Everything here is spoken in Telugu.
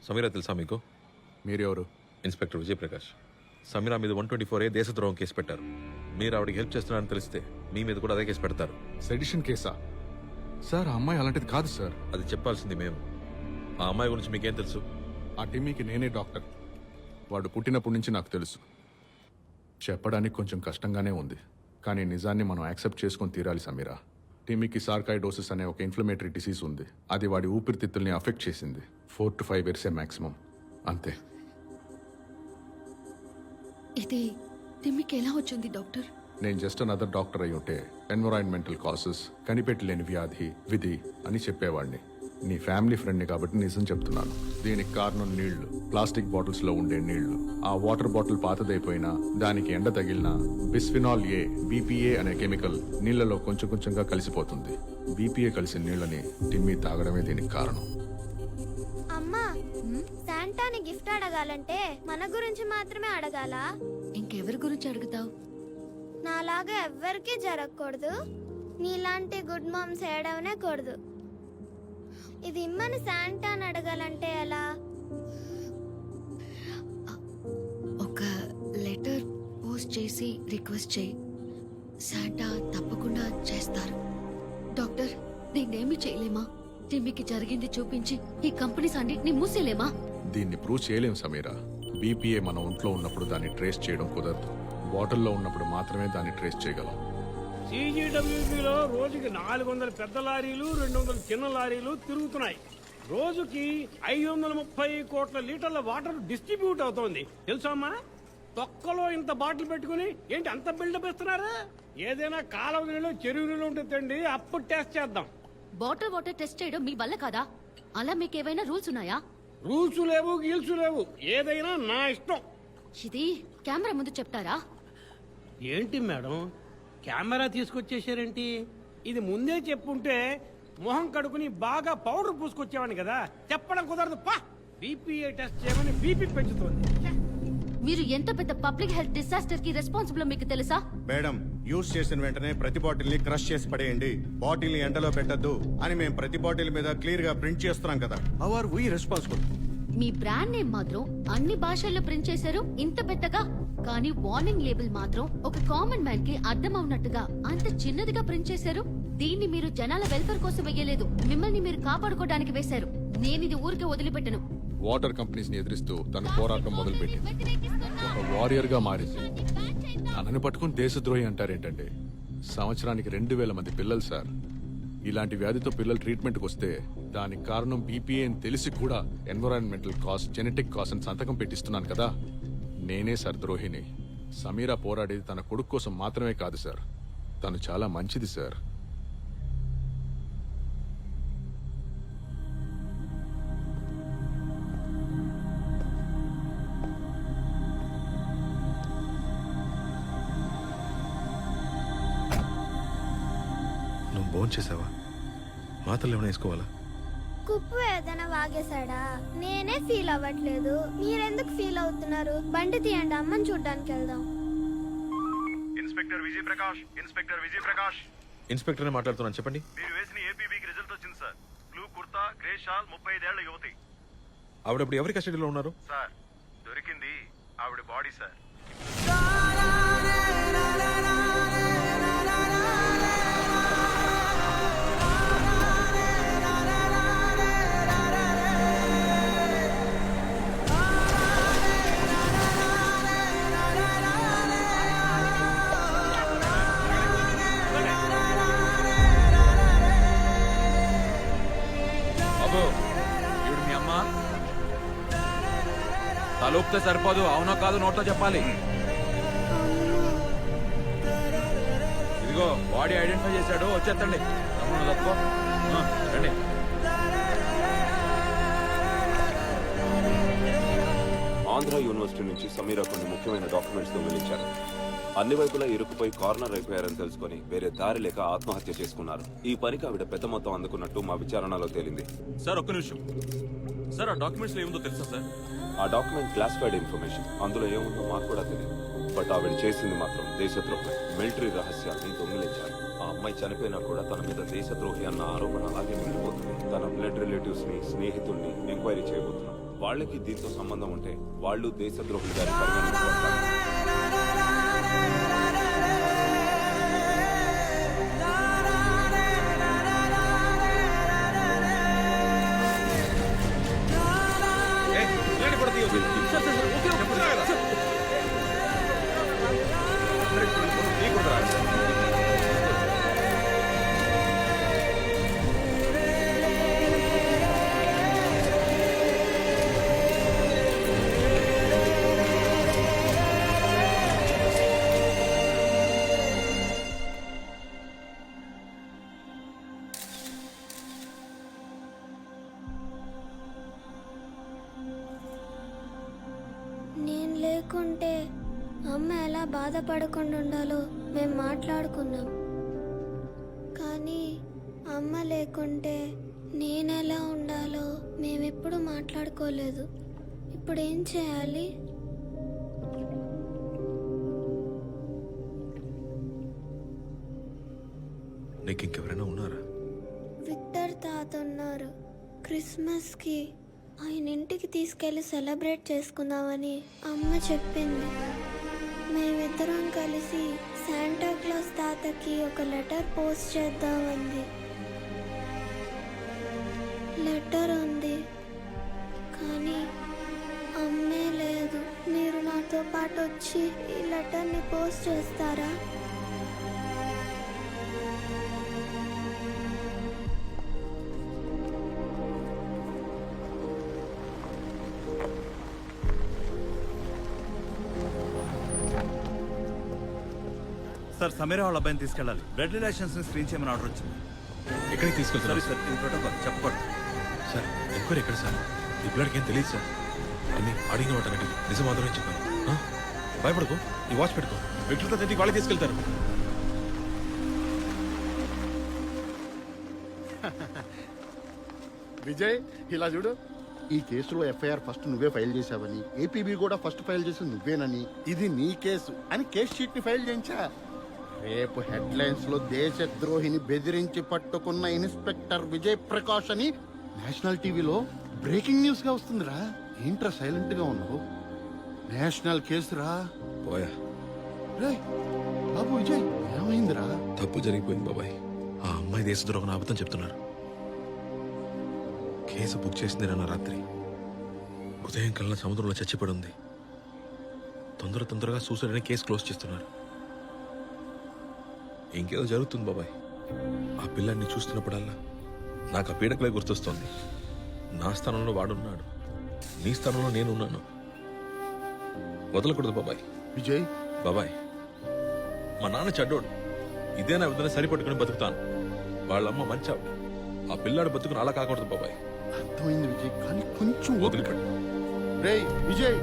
సమీరా తెలుసా మీకు? మీరెవరు? ఇన్స్పెక్టర్ విజయప్రకాష్. సమీరా మీద 124A దేశద్రోహం కేసు పెట్టారు. మీరు ఆవిడకి హెల్ప్ చేస్తున్నారని తెలిస్తే మీ మీద కూడా అదే కేసు పెడతారు. సెడిషన్ కేసా? సార్, ఆ అమ్మాయి అలాంటిది కాదు సార్. అది చెప్పాల్సింది మేము. ఆ అమ్మాయి గురించి మీకేం తెలుసు? ఆ టిమ్మీకి నేనే డాక్టర్. వాడు పుట్టినప్పటి నుంచి నాకు తెలుసు. చెప్పడానికి కొంచెం కష్టంగానే ఉంది, కానీ నిజాన్ని మనం యాక్సెప్ట్ చేసుకొని తీరాలి సమీరా. టిమ్మీకి సార్కాయిడోసిస్ అనే ఒక ఇన్ఫ్లమేటరీ డిసీజ్ ఉంది. అది వాడి ఊపిరితిత్తుల్ని అఫెక్ట్ చేసింది. 4 to 5 years మ్యాక్సిమం, అంతే. ఇది టిమ్మికి ఎలా వచ్చింది డాక్టర్? నేను జస్ట్ అనదర్ డాక్టర్ అయి ఉంటే ఎన్విరాన్మెంటల్ కాసెస్, కనిపెట్టలేని వ్యాధి, విధి అని చెప్పేవాడిని. నీ ఫ్యామిలీ ఫ్రెండ్ని కాబట్టి నిజం చెప్తున్నాను. దీనికి కారణం నీళ్లు, ప్లాస్టిక్ బాటిల్స్ లో ఉండే నీళ్లు. ఆ వాటర్ బాటిల్ పాతదైపోయినా దానికి ఎండ తగిలినా బిస్ఫినాల్ ఏ, బీపీఏ అనే కెమికల్ నీళ్లలో కొంచెం కొంచెంగా కలిసిపోతుంది. బీపీఏ కలిసిన నీళ్ళని టిమ్మీ తాగడమే దీనికి కారణం. అమ్మా, శాంటాని గిఫ్ట్ అడగాలంటే మన గురించి మాత్రమే అడగాలా? ఇంకెవరి గురించి అడుగుతావు? నాలాగా ఎవ్వరికీ జరగకూడదు, నీలాంటి గుడ్ మామ్స్ ఏడవనే కూడదు. ఇది ఇమ్మని శాంటాని అడగాలంటే ఎలా? ఒక లెటర్ పోస్ట్ చేసి రిక్వెస్ట్ చేయి. శాంటా తప్పకుండా చేస్తారు. డాక్టర్, దీన్నేమి చేయలేమా? టిమ్మికి జరిగింది చూపించి ఈ కంపెనీస్ అన్నిటిని మూసేలేమా? దీన్ని ప్రూవ్ చేయలేం సమీరా. బీపీఏ మన ఒంట్లో ఉన్నప్పుడు దాన్ని ట్రేస్ చేయడం కుదరదు. బాటిల్లో ఉన్నప్పుడు మాత్రమే దాన్ని ట్రేస్ చేయగలం. CGWBలో రోజుకి 400 పెద్ద లారీలు, 200 చిన్న లారీలు తిరుగుతున్నాయి. రోజుకి 530 కోట్ల లీటర్ల వాటర్ డిస్ట్రిబ్యూట్ అవుతోంది. తెలుసా అమ్మా? తొక్కలో ఇంత బాటిల్ పెట్టుకుని ఏంటి అంత బిల్డప్ ఇస్తున్నారు? ఏదైనా కాలువ నీళ్ళు, చెరువు నీళ్ళు ఉంటే తండి, అప్పుడు టెస్ట్ చేద్దాం. బాటిల్ వాటర్ టెస్ట్ చేయడం మీ వల్ల కాదా? అలా మీకేమైనా రూల్స్ ఉన్నాయా? రూల్స్ లేవు, గీల్స్ లేవు, ఏదైనా నా ఇష్టం. ఇది కెమెరా ముందు చెప్తారా? ఏంటి మేడం, కెమెరా తీసుకొచ్చేసారేంటి? ఇది ముందే చెప్పుంటే మొహం కడుకుని బాగా పౌడర్ పూసుకొచ్చేవాడిని కదా. చెప్పడం కుదరదు. పా, బీపీఏ టెస్ట్ చేయమని బీపీ పెంచుతోంది. మీరు ఎంత పెద్ద పబ్లిక్ హెల్త్ డిసాస్టర్ కి రెస్పాన్సిబుల్ మీకు తెలుసా? మేడం, యూజ్ చేసిన వెంటనే ప్రతి బాటిల్ ని క్రష్ చేసి పడేయండి. బాటిల్ ని ఎండలో పెట్టద్దు అని మేము ప్రతి బాటిల్ మీద క్లియర్ గా ప్రింట్ చేస్తున్నాం కదా. How are we responsible? మీ బ్రాండ్ నేమ్ మాత్రం అన్ని భాషల్లో ప్రింట్ చేశారు ఇంత పెద్దగా, కానీ వార్నింగ్ లేబుల్ మాత్రం ఒక కామన్ మ్యాన్ కి అర్థం అవునట్టుగా అంత చిన్నదిగా ప్రింట్ చేశారు. దీన్ని మీరు జనాల వెల్ఫేర్ కోసం వేయలేదు, మిమ్మల్ని మీరు కాపాడుకోవడానికి వేశారు. నేనిది ఊరికే వదిలిపెట్టను. వాటర్ కంపెనీస్ ని ఎదిరిస్తూ తన పోరాటం మొదలుపెట్టింది. ఒక వారియర్ గా మారింది. తనని పట్టుకుని దేశద్రోహి అంటారేంటండి? సంవత్సరానికి 2000 మంది పిల్లలు సార్. ఇలాంటి వ్యాధితో పిల్లలు ట్రీట్మెంట్కి వస్తే దానికి కారణం బీపీఏ అని తెలిసి కూడా ఎన్విరాన్మెంటల్ కాస్, జెనెటిక్ కాస్ అని సంతకం పెట్టిస్తున్నాను కదా. నేనే సార్ ద్రోహిని. సమీరా పోరాడేది తన కొడుకు కోసం మాత్రమే కాదు సార్. తను చాలా మంచిది సార్. నువ్వు భోజనం చేసావా? మాత్రలు ఏమైనా వేసుకోవాలా? కుప్పు ఏదైనా వాగేశాడా? నేనే ఫీల్ అవ్వట్లేదు, మీరెందుకు ఫీల్ అవుతున్నారు? బండి తీయండి, అమ్మని చూడ్డానికి వెళ్దాం. Inspector Vijayaprakash, inspector Vijayaprakash. ఇన్స్పెక్టర్నే మాట్లాడుతున్నాను, చెప్పండి. మీరు వేసిన ఏపీబీకి రిజల్ట్ వచ్చింది sir. Blue kurta, grey shawl, 35 ఏళ్ల యువతి. ఆవిడప్పుడు ఎవరి కస్టడీలో ఉన్నారు? సార్, దొరికింది ఆవిడ బాడీ సార్. తలూపితే సరిపోదు, అవునో కాదు నోట్తో చెప్పాలి. ఇదిగో బాడీ ఐడెంటిఫై చేశాడు, వచ్చేస్తండి. తప్పుకో రండి. ఆంధ్ర యూనివర్సిటీ నుంచి సమీరా కొన్ని ముఖ్యమైన డాక్యుమెంట్స్ దొంగిలించారు. అన్ని వైపులా ఇరుక్కుపోయి కార్నర్ అయిపోయారని తెలుసుకుని వేరే దారి లేక ఆత్మహత్య చేసుకున్నారు. ఈ పనికి ఆవిడ పెద్ద మొత్తం అందుకున్నట్టు మా విచారణలో తేలింది. సార్ ఒక్క నిమిషం సార్, ఆ డాక్యుమెంట్స్ ఏముందో తెలుసా సార్? ఆ డాక్యుమెంట్ క్లాసిఫైడ్ ఇన్ఫర్మేషన్. అందులో ఏముందో మాకు కూడా తెలియదు. బట్ ఆవిడ చేసింది మాత్రం దేశద్రోహం. మిలిటరీ రహస్యాన్ని దొంగిలించారు. ఆ అమ్మాయి చనిపోయినా కూడా తన మీద దేశద్రోహి అన్న ఆరోపణ అలాగే మిగిలిపోతుంది. తన బ్లడ్ రిలేటివ్స్ ని, స్నేహితుల్ని ఎంక్వైరీ చేయబోతున్నాం. వాళ్ళకి దీంతో సంబంధం ఉంటే వాళ్ళు దేశద్రోహులు గారి పరిగణించబడతారు. నేను లేకుంటే అమ్మ ఎలా బాధపడకుండా ఉండాలో మేము మాట్లాడుకున్నాం. కానీ అమ్మ లేకుంటే నేనెలా ఉండాలో మేమెప్పుడు మాట్లాడుకోలేదు. ఇప్పుడు ఏం చేయాలి? నీకు ఇంకెవరైనా ఉన్నారా? విక్టర్ తాత ఉన్నారు. క్రిస్మస్కి ఆయన ఇంటికి తీసుకెళ్లి సెలబ్రేట్ చేసుకుందామని అమ్మ చెప్పింది. మేమిద్దరం కలిసి శాంటా క్లాస్ తాతకి ఒక లెటర్ పోస్ట్ చేద్దామంది. లెటర్ ఉంది కానీ అమ్మే లేదు. మీరు నాతో పాటు వచ్చి ఈ లెటర్ని పోస్ట్ చేస్తారా? సార్ సమీరా వాళ్ళ అబ్బాయిని తీసుకెళ్ళాలి. బ్లడ్ రిలేషన్స్ ని స్క్రీన్ చేయమని ఆర్డర్ వచ్చింది. ఎక్కడికి తీసుకెళ్తారు సార్ ఇది ప్రోటోకాల్ చెప్పకూడదు. సార్? ఎంక్వైరీ ఎక్కడ సార్? ఈ పిల్లడికి ఏం తెలియదు సార్. అన్ని అడిగిన వాటన్నిటి నిజం మాత్రమే చెప్పాను. ఆ? భయపడకు, ఈ వాచ్ పెట్టుకో. విక్టర్తో తిరిగి వాళ్ళే తీసుకెళ్తారు. విజయ్ ఇలా చూడు, ఈ కేసులో ఎఫ్ఐఆర్ ఫస్ట్ నువ్వే ఫైల్ చేశావని, ఏపీబీ కూడా ఫస్ట్ ఫైల్ చేసి నువ్వేనని, ఇది నీ కేసు అని కేసు షీట్ ని ఫైల్ చేయించా. రేపు హెడ్లైన్స్ లో దేశద్రోహిని బెదిరించి పట్టుకున్న ఇన్స్పెక్టర్ విజయ్ ప్రకాష్ అని నేషనల్ టీవీలో బ్రేకింగ్ న్యూస్ గా వస్తుందిరా. ఏంట్రా సైలెంట్ గా ఉన్నావు? నేషనల్ కేసురా. పోయా, రేయ్ బాబు విజయ్ ఏమైందిరా? తప్పు జరిగిపోయింది బాబాయ్. ఆ అమ్మాయి దేశద్రోహం అబద్ధం చెప్తున్నారు. కేసు బుక్ చేసింది నిన్న రాత్రి. ఉదయం కల్లా సముద్రంలో చచ్చిపడి ఉంది. తొందరగా సూసైడ్ అని కేసు క్లోజ్ చేస్తున్నారు. ఇంకేదో జరుగుతుంది బాబాయ్. ఆ పిల్లాన్ని చూస్తున్నప్పుడల్లా నాకు ఆ పీడకలే గుర్తొస్తోంది. నా స్థానంలో వాడున్నాడు, నీ స్థానంలో నేనున్నాను. వదలకూడదు బాబాయ్. విజయ్ బాబాయ్, మా నాన్న చెడ్డోడు. ఇదే నా విధంగా సరిపట్టుకుని బతుకుతాను. వాళ్ళమ్మ మంచి ఆవిడ. ఆ పిల్లాడు బతుకుని అలా కాకూడదు బాబాయ్. అర్థమైంది విజయ్, కానీ కొంచెం వదిలిపెట్టు. రేయ్ విజయ్